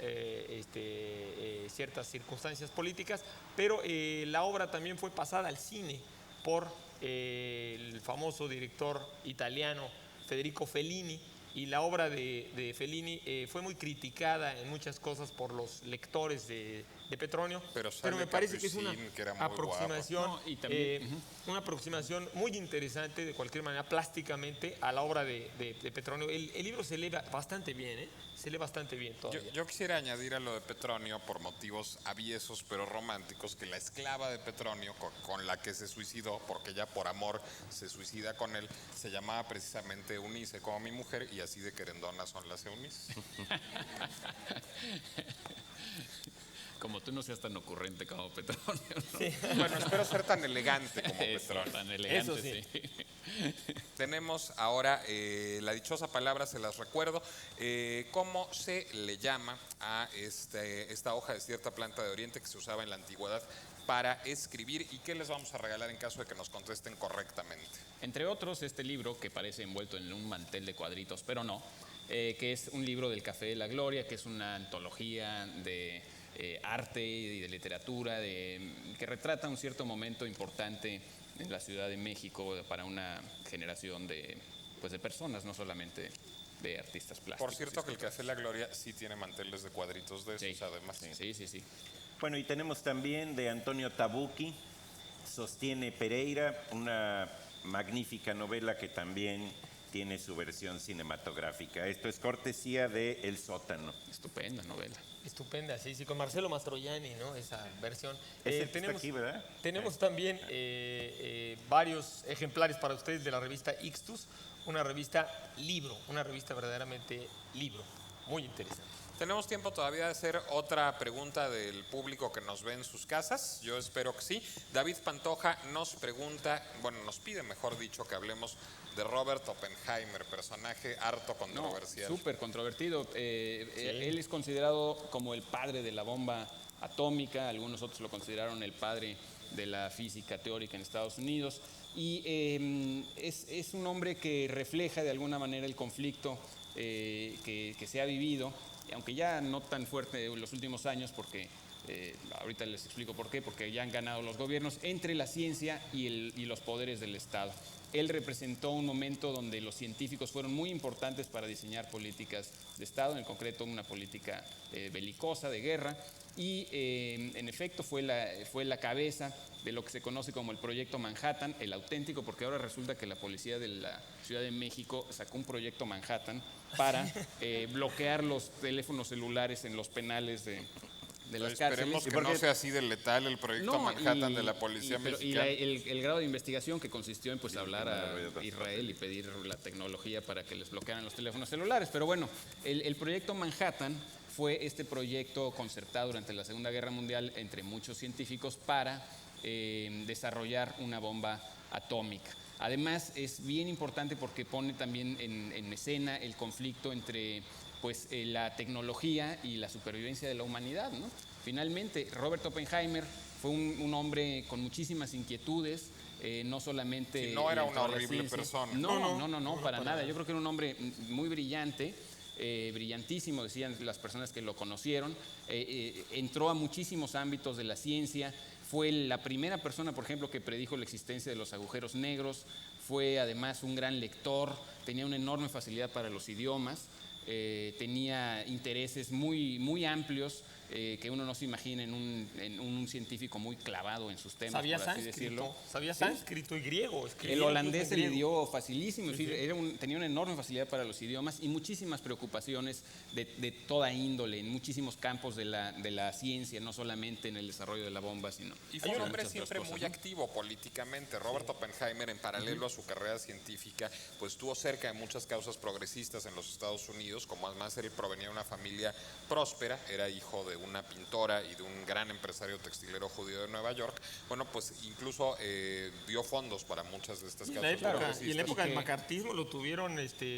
ciertas circunstancias políticas, pero la obra también fue pasada al cine por el famoso director italiano Federico Fellini, y la obra de Fellini fue muy criticada en muchas cosas por los lectores de de Petronio, Pero sale me parece que es una Capucín, que era muy aproximación, guapo. No, y también, una aproximación muy interesante, de cualquier manera, plásticamente, a la obra de Petronio. El libro se lee bastante bien, ¿eh? Se lee bastante bien todavía. Yo quisiera añadir a lo de Petronio, por motivos aviesos pero románticos, que la esclava de Petronio, con la que se suicidó, porque ella por amor se suicida con él, se llamaba precisamente Eunice, como mi mujer, y así de querendonas son las Eunice. Como tú no seas tan ocurrente como Petronio, ¿no? Sí. Bueno, espero ser tan elegante como Eso, Petronio. tan elegante, Eso sí. sí. Tenemos ahora la dichosa palabra, se las recuerdo, cómo se le llama a esta hoja de cierta planta de Oriente que se usaba en la antigüedad para escribir, y qué les vamos a regalar en caso de que nos contesten correctamente. Entre otros, este libro, que parece envuelto en un mantel de cuadritos, pero no, que es un libro del Café de la Gloria, que es una antología de arte y de literatura, que retrata un cierto momento importante en la Ciudad de México para una generación de personas, no solamente de artistas plásticos. Por cierto que el Café La Gloria sí tiene manteles de cuadritos de esos, Sí, además. sí. Bueno, y tenemos también de Antonio Tabucchi, Sostiene Pereira, una magnífica novela que también tiene su versión cinematográfica. Esto es cortesía de El Sótano. Estupenda novela. Estupenda, sí, con Marcelo Mastroianni, ¿no? Esa versión. Ese que está aquí, ¿verdad? Tenemos también varios ejemplares para ustedes de la revista Ixtus, una revista libro, una revista verdaderamente libro, muy interesante. ¿Tenemos tiempo todavía de hacer otra pregunta del público que nos ve en sus casas? Yo espero que sí. David Pantoja nos pide, mejor dicho, que hablemos de Robert Oppenheimer, personaje harto controversial. Súper controvertido. Él es considerado como el padre de la bomba atómica, algunos otros lo consideraron el padre de la física teórica en Estados Unidos, y es un hombre que refleja de alguna manera el conflicto que se ha vivido, aunque ya no tan fuerte en los últimos años, porque ahorita les explico por qué, porque ya han ganado los gobiernos, entre la ciencia y los poderes del Estado. Él representó un momento donde los científicos fueron muy importantes para diseñar políticas de Estado, en concreto una política belicosa, de guerra, y en efecto fue la cabeza de lo que se conoce como el Proyecto Manhattan, el auténtico, porque ahora resulta que la policía de la Ciudad de México sacó un Proyecto Manhattan para bloquear los teléfonos celulares en los penales de las Esperemos cárceles. que no sea así de letal el Proyecto Manhattan de la policía mexicana. El grado de investigación que consistió en hablar a Israel y pedir la tecnología para que les bloquearan los teléfonos celulares. Pero bueno, el Proyecto Manhattan fue este proyecto concertado durante la Segunda Guerra Mundial entre muchos científicos para desarrollar una bomba atómica. Además, es bien importante porque pone también en escena el conflicto entre la tecnología y la supervivencia de la humanidad, ¿no? Finalmente, Robert Oppenheimer fue un hombre con muchísimas inquietudes, no solamente... Si no era en una toda la horrible ciencia. persona. No, para nada. Yo creo que era un hombre muy brillante, brillantísimo, decían las personas que lo conocieron. Entró a muchísimos ámbitos de la ciencia. Fue la primera persona, por ejemplo, que predijo la existencia de los agujeros negros. Fue además un gran lector, tenía una enorme facilidad para los idiomas. Tenía intereses muy, muy amplios que uno no se imagina en un científico muy clavado en sus temas, Sabía por así decirlo. sánscrito y griego. El holandés se le dio facilísimo, tenía una enorme facilidad para los idiomas y muchísimas preocupaciones de toda índole, en muchísimos campos de la ciencia, no solamente en el desarrollo de la bomba, sino... Y fue un hombre muchas siempre otras muy cosas, ¿no? activo políticamente. Robert Oppenheimer, en paralelo a su carrera científica, pues estuvo cerca de muchas causas progresistas en los Estados Unidos, como además él provenía de una familia próspera, era hijo de una pintora y de un gran empresario textilero judío de Nueva York. Bueno, pues incluso dio fondos para muchas de estas causas progresistas. Y en la época del macartismo lo tuvieron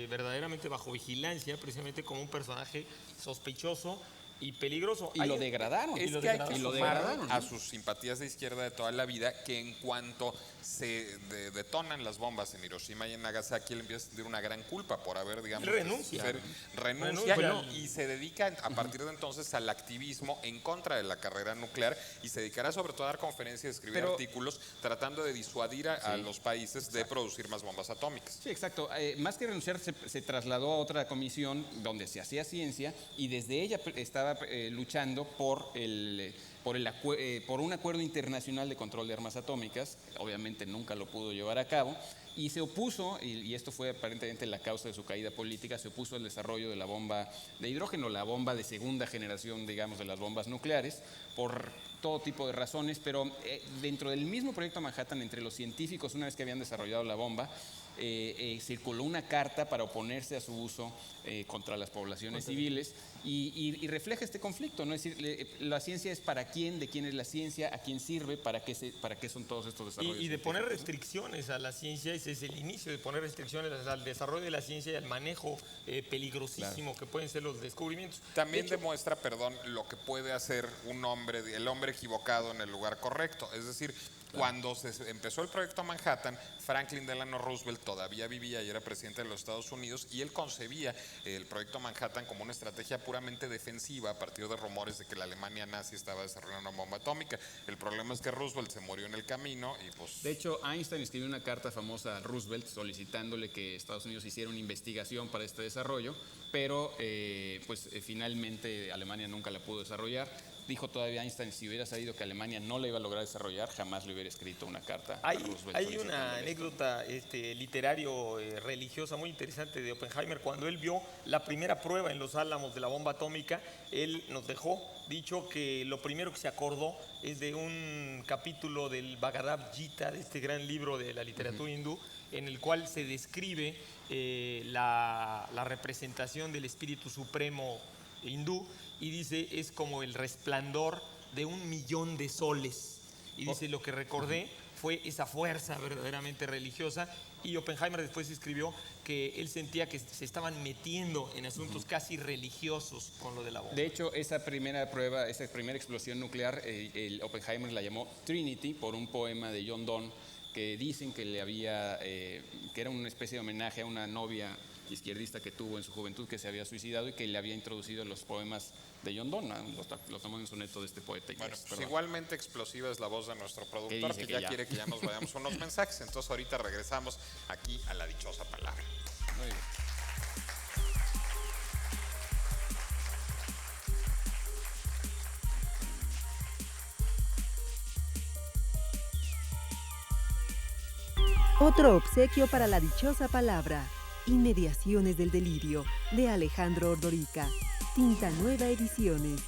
verdaderamente bajo vigilancia, precisamente como un personaje sospechoso y peligroso. Y lo degradaron. Es que hay que sumar a sus simpatías de izquierda de toda la vida que en cuanto se detonan las bombas en Hiroshima y en Nagasaki, él empieza a sentir una gran culpa por haber, digamos, renuncia y se dedica a partir de entonces al activismo en contra de la carrera nuclear y se dedicará sobre todo a dar conferencias y escribir artículos tratando de disuadir a los países de producir más bombas atómicas. Sí, exacto. Más que renunciar, se trasladó a otra comisión donde se hacía ciencia y desde ella estaba estaba luchando por un acuerdo internacional de control de armas atómicas. Obviamente nunca lo pudo llevar a cabo y se opuso, y esto fue aparentemente la causa de su caída política, se opuso al desarrollo de la bomba de hidrógeno, la bomba de segunda generación, digamos, de las bombas nucleares, por todo tipo de razones, pero dentro del mismo proyecto Manhattan, entre los científicos, una vez que habían desarrollado la bomba, circuló una carta para oponerse a su uso contra las poblaciones civiles y refleja este conflicto, ¿no? Es decir, la ciencia es para quién, de quién es la ciencia, a quién sirve, para qué son todos estos desarrollos. Y de poner restricciones a la ciencia, ese es el inicio de poner restricciones al desarrollo de la ciencia y al manejo peligrosísimo que pueden ser los descubrimientos. También demuestra, perdón, lo que puede hacer el hombre equivocado en el lugar correcto. Es decir, cuando se empezó el proyecto Manhattan, Franklin Delano Roosevelt todavía vivía y era presidente de los Estados Unidos, y él concebía el proyecto Manhattan como una estrategia puramente defensiva a partir de rumores de que la Alemania nazi estaba desarrollando una bomba atómica. El problema es que Roosevelt se murió en el camino y pues... De hecho, Einstein escribió una carta famosa a Roosevelt solicitándole que Estados Unidos hiciera una investigación para este desarrollo, pero finalmente Alemania nunca la pudo desarrollar. Dijo todavía Einstein, si hubiera sabido que Alemania no la iba a lograr desarrollar, jamás le hubiera escrito una carta a Roosevelt. Hay una anécdota literario religiosa muy interesante de Oppenheimer. Cuando él vio la primera prueba en Los Álamos de la bomba atómica, él nos dejó dicho que lo primero que se acordó es de un capítulo del Bhagavad Gita, de este gran libro de la literatura hindú, en el cual se describe la representación del espíritu supremo hindú, y dice, es como el resplandor de 1.000.000 de soles. Y dice, lo que recordé fue esa fuerza verdaderamente religiosa. Y Oppenheimer después escribió que él sentía que se estaban metiendo en asuntos casi religiosos con lo de la bomba. De hecho, esa primera prueba, esa primera explosión nuclear, Oppenheimer la llamó Trinity por un poema de John Donne que dicen que que era una especie de homenaje a una novia izquierdista que tuvo en su juventud, que se había suicidado y que le había introducido los poemas de John Donne. Lo tomó en un soneto de este poeta. Bueno, pues igualmente explosiva es la voz de nuestro productor, que ya quiere que ya nos vayamos a unos mensajes. Entonces ahorita regresamos aquí a la dichosa palabra. Muy bien. Otro obsequio para la dichosa palabra. Inmediaciones del delirio, de Alejandro Ordorica. Tinta Nueva Ediciones.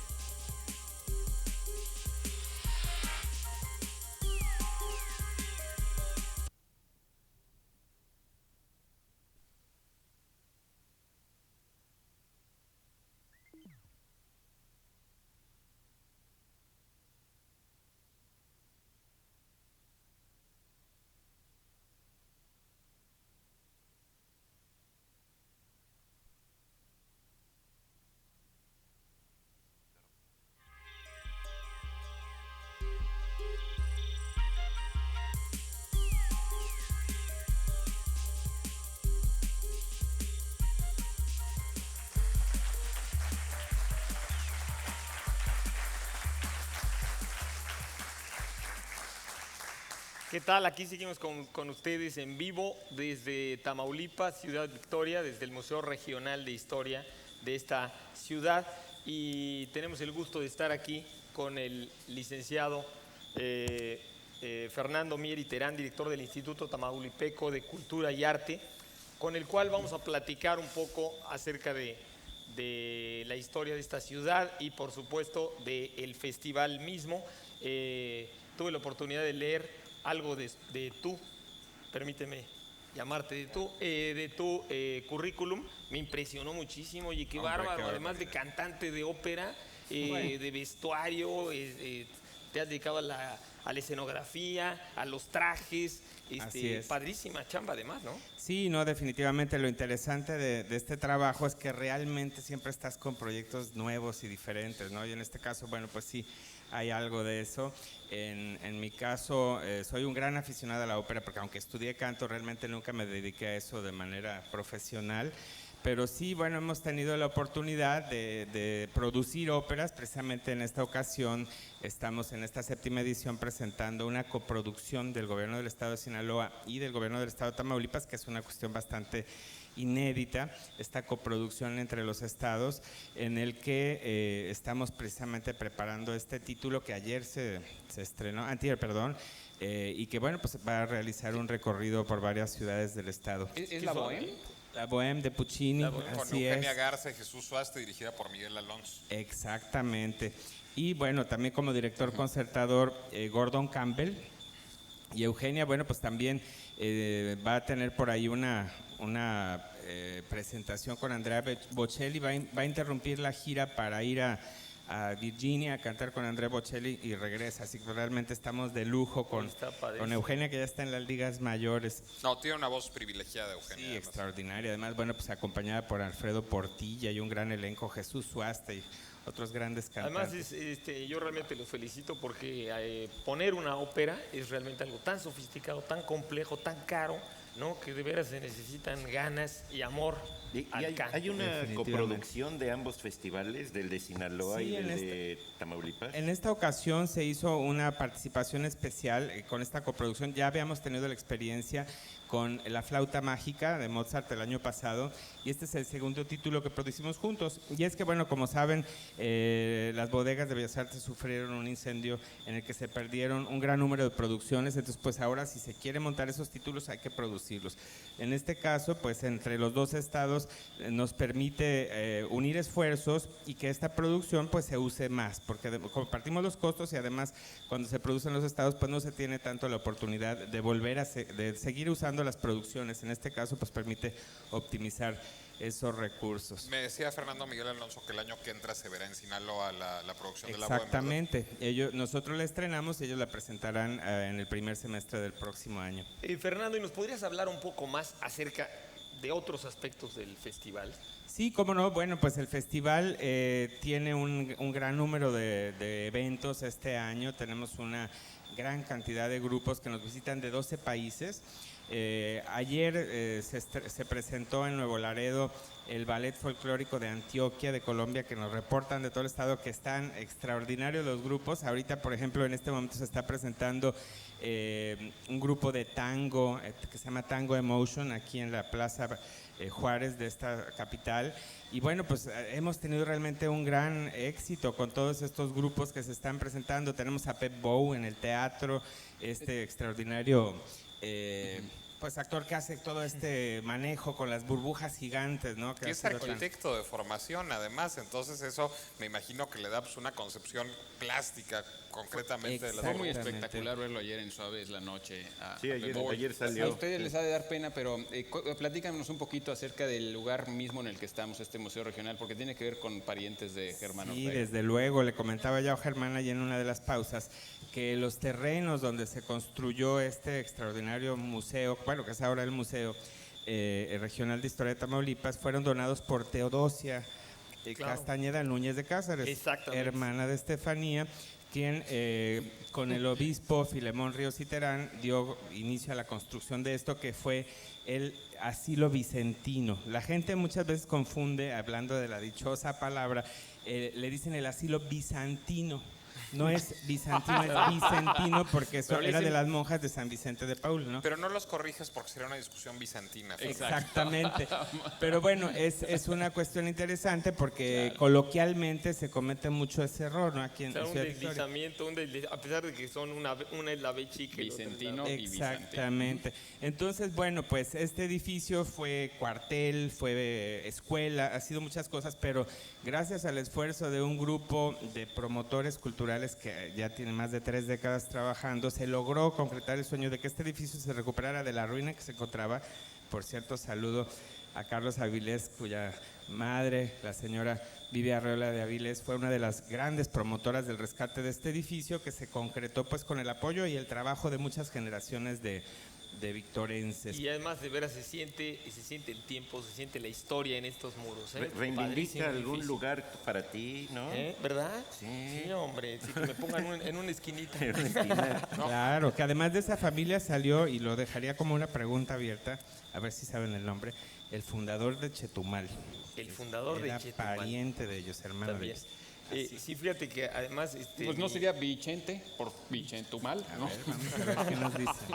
¿Qué tal? Aquí seguimos con ustedes en vivo desde Tamaulipas, Ciudad Victoria, desde el Museo Regional de Historia de esta ciudad, y tenemos el gusto de estar aquí con el licenciado Fernando Mier y Terán, director del Instituto Tamaulipeco de Cultura y Arte, con el cual vamos a platicar un poco acerca de la historia de esta ciudad y por supuesto del festival mismo. Tuve la oportunidad de leer algo de tu, permíteme llamarte, de tu currículum. Me impresionó muchísimo. Oye, qué bárbaro, además de cantante de ópera, de vestuario, te has dedicado a la escenografía, a los trajes. Así es. Padrísima chamba además, ¿no? Sí, no, definitivamente lo interesante de este trabajo es que realmente siempre estás con proyectos nuevos y diferentes, ¿no? Y en este caso, bueno, pues sí, hay algo de eso. En mi caso, soy un gran aficionado a la ópera, porque aunque estudié canto, realmente nunca me dediqué a eso de manera profesional. Pero sí, bueno, hemos tenido la oportunidad de producir óperas. Precisamente en esta ocasión estamos en esta 7ª edición presentando una coproducción del Gobierno del Estado de Sinaloa y del Gobierno del Estado de Tamaulipas, que es una cuestión bastante inédita, esta coproducción entre los estados, en el que estamos precisamente preparando este título que ayer se estrenó, antier, perdón, y que bueno, pues va a realizar un recorrido por varias ciudades del estado. ¿Es la Bohème? La Bohème de Puccini, Con así Eugenia es. Garza y Jesús Suaste, dirigida por Miguel Alonso. Exactamente. Y bueno, también como director concertador Gordon Campbell. Y Eugenia, bueno, pues también va a tener por ahí una presentación con Andrea Bocelli, va a interrumpir la gira para ir a Virginia a cantar con Andrea Bocelli y regresa, así que realmente estamos de lujo con Eugenia, que ya está en las ligas mayores. No, tiene una voz privilegiada, Eugenia. Sí, además. extraordinaria, además, bueno, pues acompañada por Alfredo Portilla y un gran elenco, Jesús Suaste y otros grandes cantantes. Además, yo realmente los felicito porque poner una ópera es realmente algo tan sofisticado, tan complejo, tan caro, ¿no? Que de veras se necesitan ganas y amor al canto. Hay una Definitivamente. coproducción de ambos festivales, del de Sinaloa Sí, y en del de Tamaulipas. En esta ocasión se hizo una participación especial con esta coproducción. Ya habíamos tenido la experiencia con La Flauta Mágica de Mozart el año pasado y este es el segundo título que producimos juntos. Y es que, bueno, como saben, las bodegas de Bellas Artes sufrieron un incendio en el que se perdieron un gran número de producciones, entonces pues ahora si se quiere montar esos títulos hay que producirlos. En este caso, pues entre los dos estados nos permite unir esfuerzos y que esta producción pues se use más, porque compartimos los costos y además cuando se producen los estados pues no se tiene tanto la oportunidad de volver de seguir usando las producciones. En este caso pues permite optimizar esos recursos. Me decía Fernando Miguel Alonso que el año que entra se verá en Sinaloa la producción de la Bohème. Exactamente. Nosotros la estrenamos y ellos la presentarán en el primer semestre del próximo año. Fernando, ¿y nos podrías hablar un poco más acerca de otros aspectos del festival? Sí, cómo no. Bueno, pues el festival tiene un gran número de eventos este año. Tenemos una gran cantidad de grupos que nos visitan de 12 países. Ayer se presentó en Nuevo Laredo el Ballet Folclórico de Antioquia, de Colombia, que nos reportan de todo el estado que están extraordinarios los grupos. Ahorita, por ejemplo, en este momento se está presentando un grupo de tango que se llama Tango Emotion aquí en la Plaza Juárez de esta capital. Y bueno, pues hemos tenido realmente un gran éxito con todos estos grupos que se están presentando. Tenemos a Pep Bow en el teatro, este extraordinario pues actor que hace todo este manejo con las burbujas gigantes, ¿no? Que es arquitecto de formación, además, entonces eso me imagino que le da pues, una concepción plástica concretamente de las Fue muy Exactamente. espectacular verlo ayer en Suave es la Noche. Sí, ayer salió. A ustedes les ha de dar pena, pero platícanos un poquito acerca del lugar mismo en el que estamos, este museo regional, porque tiene que ver con parientes de Germán Sí, Ortega. desde luego, le comentaba ya a Germán allí en una de las pausas que los terrenos donde se construyó este extraordinario museo, bueno, que es ahora el Museo Regional de Historia de Tamaulipas, fueron donados por Teodosia Castañeda Núñez de Cáceres, hermana de Estefanía, quien con el obispo Filemón Ríos y Terán dio inicio a la construcción de esto que fue el asilo vicentino. La gente muchas veces confunde, hablando de la dichosa palabra, le dicen el asilo bizantino. No es bizantino, es vicentino porque eso era de las monjas de San Vicente de Paul, ¿no? Pero no los corriges porque sería una discusión bizantina. Exactamente. Pero bueno, es una cuestión interesante porque coloquialmente se comete mucho ese error, ¿no? Aquí en O sea, un Ciudad Victoria. deslizamiento, a pesar de que son una es la B chica y otra es la Vicentino B. y bizantino. Exactamente. Entonces, bueno, pues este edificio fue cuartel, fue escuela, ha sido muchas cosas, pero gracias al esfuerzo de un grupo de promotores culturales que ya tienen más de 3 décadas trabajando, se logró concretar el sueño de que este edificio se recuperara de la ruina que se encontraba. Por cierto, saludo a Carlos Avilés, cuya madre, la señora Vivi Arreola de Avilés, fue una de las grandes promotoras del rescate de este edificio, que se concretó pues con el apoyo y el trabajo de muchas generaciones de victorenses. Y además de veras se siente el tiempo, se siente la historia en estos muros. Reivindica Padrísimo algún edificio. lugar para ti, ¿no? ¿Verdad? Sí. Sí, hombre, sí, que me pongan en una esquinita. En una esquina. Claro, que además de esa familia salió, y lo dejaría como una pregunta abierta, a ver si saben el nombre, el fundador de Chetumal. El fundador Era de Chetumal. pariente de ellos, hermano de También. ellos. Sí, fíjate que además... Pues no sería Vicente, por Vicentumal, ¿no? Vamos a ver qué nos dice.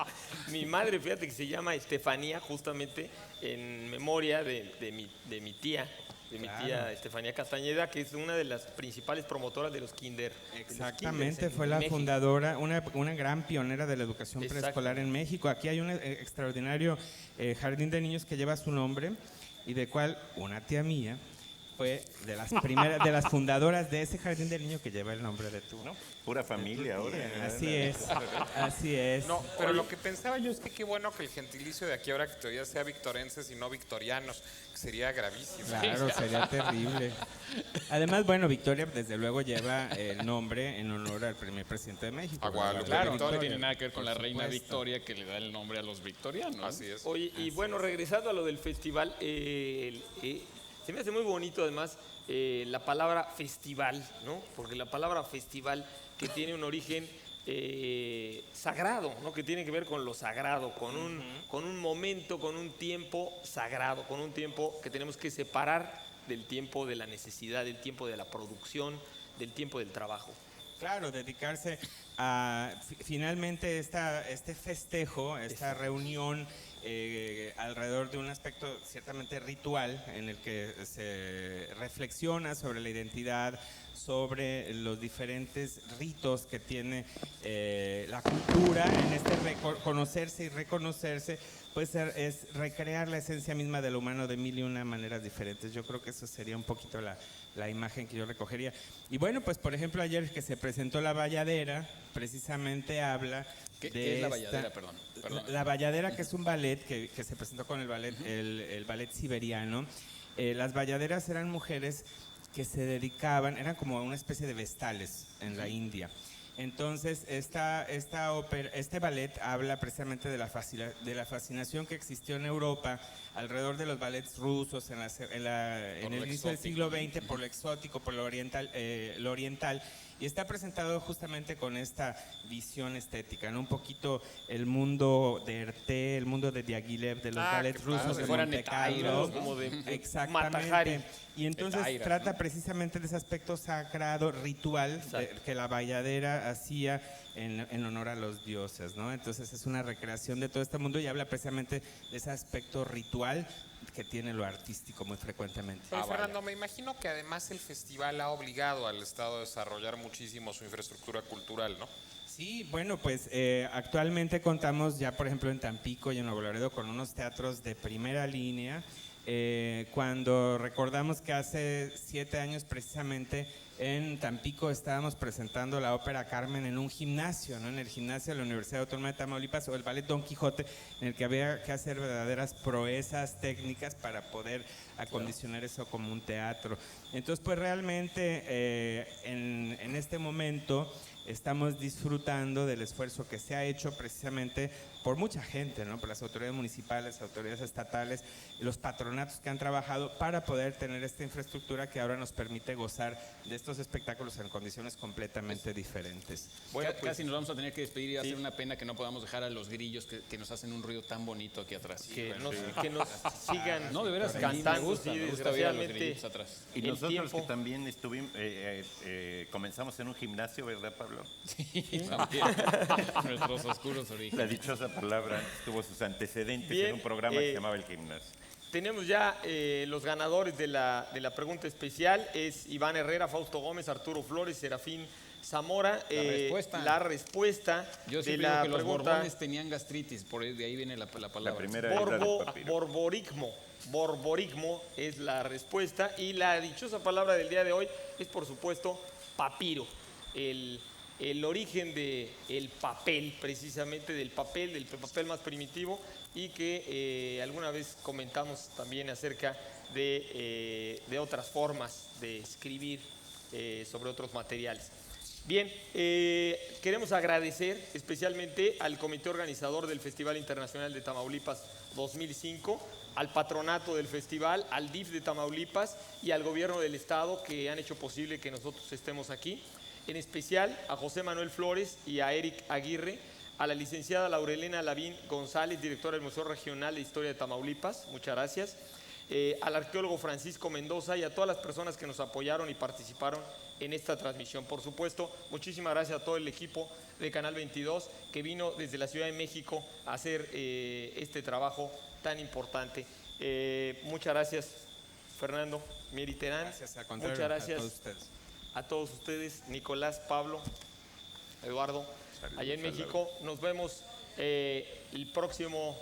Mi madre, fíjate que se llama Estefanía, justamente en memoria de mi tía. De mi tía Estefanía Castañeda, que es una de las principales promotoras de los kinder. Exactamente, fue la fundadora, una gran pionera de la educación preescolar en México. Aquí hay un extraordinario jardín de niños que lleva su nombre y de cual una tía mía fue de las primeras, de las fundadoras de ese jardín de niños que lleva el nombre de tu, ¿no? Pura familia ahora. Así es. No, pero lo que pensaba yo es que qué bueno que el gentilicio de aquí ahora que todavía sea victorenses y no victorianos, que sería gravísimo. Claro, sería terrible. Además, bueno, Victoria desde luego lleva el nombre en honor al primer presidente de México. A Guadalupe Claro, Victoria. no tiene nada que ver con Por la reina supuesto. Victoria que le da el nombre a los victorianos. Así es. Oye, y bueno, regresando a lo del festival, se me hace muy bonito además la palabra festival, ¿no? Porque la palabra festival que tiene un origen sagrado, ¿no? Que tiene que ver con lo sagrado, con un momento, con un tiempo sagrado, con un tiempo que tenemos que separar del tiempo de la necesidad, del tiempo de la producción, del tiempo del trabajo. Claro, dedicarse a finalmente este festejo, esta reunión alrededor de un aspecto ciertamente ritual en el que se reflexiona sobre la identidad, sobre los diferentes ritos que tiene la cultura en este conocerse y reconocerse, pues es recrear la esencia misma del humano de mil y una maneras diferentes. Yo creo que eso sería un poquito la imagen que yo recogería. Y bueno, pues por ejemplo ayer que se presentó La Valladera, precisamente habla ¿Qué es La Valladera? Perdón. La Valladera, que es un ballet que se presentó con el ballet, el ballet siberiano. Las valladeras eran mujeres que se dedicaban, eran como una especie de vestales en la India. Entonces, este ballet habla precisamente de la fascinación que existió en Europa alrededor de los ballets rusos en el inicio del siglo XX por lo exótico, por lo oriental, y está presentado justamente con esta visión estética, ¿no? Un poquito el mundo de Herté, el mundo de Diaghilev, de los ballets rusos de Fueran Monte hetairos, Carlo. como de Exactamente. Matahari. Y entonces Hetairas, trata ¿no? precisamente de ese aspecto sagrado, ritual, que la valladera hacía en honor a los dioses, ¿no? Entonces es una recreación de todo este mundo y habla precisamente de ese aspecto ritual que tiene lo artístico muy frecuentemente. Oye, Fernando, me imagino que además el festival ha obligado al Estado a desarrollar muchísimo su infraestructura cultural, ¿no? Sí, bueno, pues actualmente contamos ya, por ejemplo, en Tampico y en Nuevo Laredo con unos teatros de primera línea. Cuando recordamos que hace 7 años precisamente en Tampico estábamos presentando la ópera Carmen en un gimnasio, ¿no? En el gimnasio de la Universidad Autónoma de Tamaulipas, o el ballet Don Quijote, en el que había que hacer verdaderas proezas técnicas para poder acondicionar eso como un teatro. Entonces, pues realmente en este momento estamos disfrutando del esfuerzo que se ha hecho precisamente por mucha gente, ¿no? Por las autoridades municipales, autoridades estatales, los patronatos que han trabajado para poder tener esta infraestructura que ahora nos permite gozar de estos espectáculos en condiciones completamente diferentes. Bueno, pues, Casi nos vamos a tener que despedir y va a ser una pena que no podamos dejar a los grillos que nos hacen un ruido tan bonito aquí atrás. que nos sigan No, de veras, cantando, sí, me gusta ver a los desgraciadamente. grillos atrás. Y El nosotros tiempo. que también estuvimos, comenzamos en un gimnasio, ¿verdad, Pablo? Sí, también. Nuestros oscuros La orígenes. dichosa palabra tuvo sus antecedentes Bien, en un programa que se llamaba El Gimnasio. Tenemos ya los ganadores de la pregunta especial. Es Iván Herrera, Fausto Gómez, Arturo Flores, Serafín Zamora. La respuesta Yo de siempre la digo que los pregunta borbones tenían gastritis, de ahí viene la palabra. La primera era del papiro. Borborigmo es la respuesta. Y la dichosa palabra del día de hoy es, por supuesto, papiro. El origen del papel, precisamente del papel más primitivo, y que alguna vez comentamos también acerca de otras formas de escribir sobre otros materiales. Bien, queremos agradecer especialmente al comité organizador del Festival Internacional de Tamaulipas 2005, al patronato del festival, al DIF de Tamaulipas y al gobierno del estado que han hecho posible que nosotros estemos aquí. En especial a José Manuel Flores y a Eric Aguirre, a la licenciada Laurelena Lavín González, directora del Museo Regional de Historia de Tamaulipas, muchas gracias, al arqueólogo Francisco Mendoza y a todas las personas que nos apoyaron y participaron en esta transmisión. Por supuesto, muchísimas gracias a todo el equipo de Canal 22 que vino desde la Ciudad de México a hacer este trabajo tan importante. Muchas gracias, Fernando, Mieri Terán. Gracias, al contrario, muchas gracias a todos ustedes. a todos ustedes, Nicolás, Pablo, Eduardo, allá en México. Nos vemos el próximo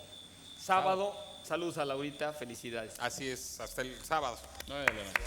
sábado. Saludos a Laurita, felicidades. Así es, hasta el sábado. 9 de la noche.